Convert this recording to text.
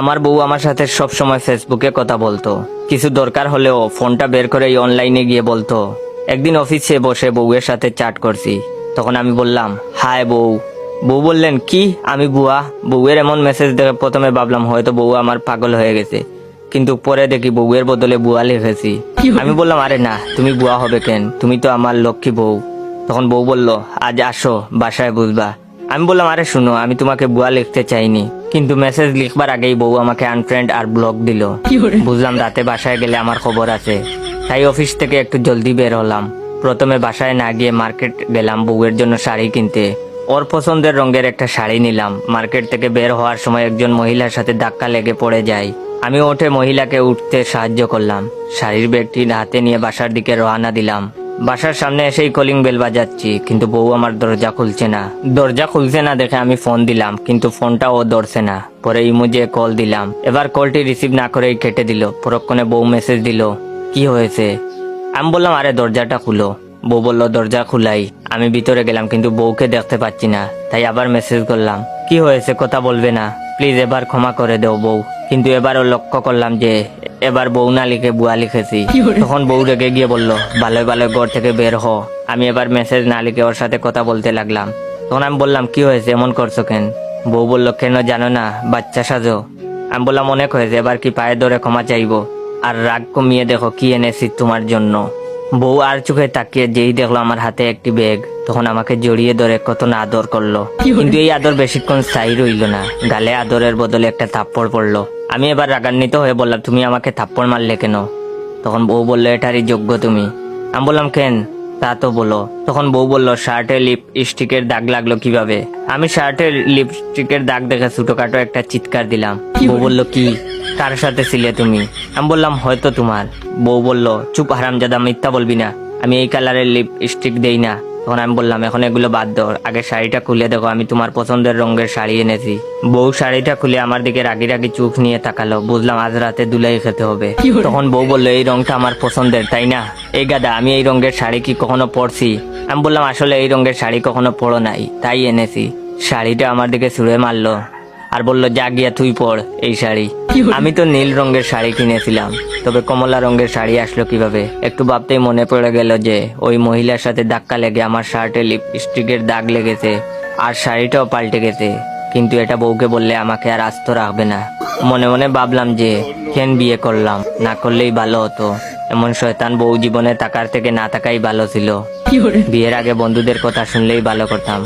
আমার বউ আমার সাথে সব সময় ফেসবুকে কথা বলতো, কিছু দরকার হলেও ফোনটা বের করে অনলাইনে গিয়ে বলতো। একদিন অফিসে বসে বউয়ের সাথে চ্যাট করছি, তখন আমি বললাম হাই বউ। বউ বললেন কি, আমি বুয়া। বউয়ের এমন মেসেজ দেখে প্রথমে ভাবলাম হয়তো বউ আমার পাগল হয়ে গেছে, কিন্তু পরে দেখি বউয়ের বদলে বুয়া লিখেছি। আমি বললাম আরে না, তুমি বুয়া হবে কেন, তুমি তো আমার লক্ষ্মী বউ। তখন বউ বলল আজ আসো বাসায় বুঝবা। আমি বললাম আরে শুনো, আমি তোমাকে বুয়া লিখতে চাইনি, কিন্তু মেসেজ লিখবার আগেই বউ আমাকে আনফ্রেন্ড আর ব্লক দিল। বুঝলাম রাতে বাসায় গেলে আমার খবর আছে, তাই অফিস থেকে একটু জলদি বের হলাম। প্রথমে বাসায় না গিয়ে মার্কেট গেলাম বউয়ের জন্য শাড়ি কিনতে। ওর পছন্দের রঙের একটা শাড়ি নিলাম। মার্কেট থেকে বের হওয়ার সময় একজন মহিলার সাথে ধাক্কা লেগে পড়ে যায়। আমি উঠে মহিলাকে উঠতে সাহায্য করলাম। শাড়ির ব্যাগটি হাতে নিয়ে বাসার দিকে রওনা দিলাম। বাসার সামনে এসেই কলিং বেল বাজাচ্ছি, কিন্তু বউ আমার দরজা খুলছে না। দরজা খুলছে না দেখে আমি ফোন দিলাম, কিন্তু ফোনটা ও ধরছে না। পরে ইমোজে কল দিলাম, এবার কলটি রিসিভ না করেই কেটে দিল। পরক্ষণে বউ মেসেজ দিল কি হয়েছে। আমি বললাম আরে দরজাটা খুলো। বউ বলল দরজা খুলাই। আমি ভিতরে গেলাম, কিন্তু বউকে দেখতে পাচ্ছি না, তাই আবার মেসেজ করলাম কি হয়েছে কথা বলবে না, প্লিজ এবার ক্ষমা করে দেও বউ। কিন্তু এবারও লক্ষ্য করলাম যে এবার বউ না লিখে বুয়া লিখেছি। তখন বউ রেগে গিয়ে বলল ভালো ভালো ঘর থেকে বের হ। আমি এবার মেসেজ না লিখে ওর সাথে কথা বলতে লাগলাম। তখন আমি বললাম কি হয়েছে, এমন করছো কেন। বউ বলল কেন জানো না, বাচ্চা সাজো। আমি বললাম অনেক হয়েছে, এবার কি পায়ে ধরে ক্ষমা চাইবো, আর রাগ কমিয়ে দেখো কি এনেছি তোমার জন্য। বউ আর চোখে তাকিয়ে যেই দেখলো আমার হাতে একটি ব্যাগ, তখন আমাকে জড়িয়ে ধরে কত না আদর করলো। কিন্তু এই আদর বেশিক্ষণ স্থায়ী রইল না, গালে আদরের বদলে একটা থাপ্পড় পড়লো। আমি এবার রাগান্বিত হয়ে বললাম তুমি আমাকে থাপ্পড় মারলে কেন। তখন বউ বললো এটারই যোগ্য তুমি। আমি বললাম কেন তা তো বলো। তখন বউ বলল শার্টে লিপস্টিকের দাগ লাগলো কিভাবে। আমি শার্টের লিপস্টিকের দাগ দেখে ছোটখাটো একটা চিৎকার দিলাম। বউ বলল কি, কার সাথে ছিলে তুমি। আমি বললাম হয়তো তোমার। বউ বলল চুপ হারামজাদা, মিথ্যা বলবি না, আমি এই কালারের লিপস্টিক দেই না। তখন আমি বললাম এখন এগুলো বাদ দাও, আগে শাড়িটা খুলে দেখো, আমি তোমার পছন্দের রঙের শাড়ি এনেছি। বউ শাড়িটা খুলে আমার দিকে রাগি রাগি চোখ নিয়ে তাকালো। বুঝলাম আজ রাতে দুলাই খেতে হবে। তখন বউ বললো এই রংটা আমার পছন্দের তাই না। এই গাদা, আমি এই রঙের শাড়ি কি কখনো পরছি। আমি বললাম আসলে এই রঙের শাড়ি কখনো পরো নাই, তাই এনেছি। শাড়িটা আমার দিকে ছুঁড়ে মারলো আর বলল যা গিয়া তুই পর এই শাড়ি। আমি তো নীল রঙের শাড়ি কিনেছিলাম, তবে কমলা রঙের শাড়ি আসলো কিভাবে। একটু ভাবতেই মনে পড়ে গেল যে ওই মহিলার সাথে ধাক্কা লেগে আমার শার্টে লিপস্টিকের দাগ লেগেছে, আর শাড়িটাও পাল্টে গেছে। কিন্তু এটা বউকে বললে আমাকে আর আস্ত রাখবে না। মনে মনে ভাবলাম যে কেন বিয়ে করলাম, না করলেই ভালো হতো। এমন শয়তান বউ জীবনে থাকার থেকে না থাকাই ভালো ছিল। বিয়ের আগে বন্ধুদের কথা শুনলেই ভালো করতাম।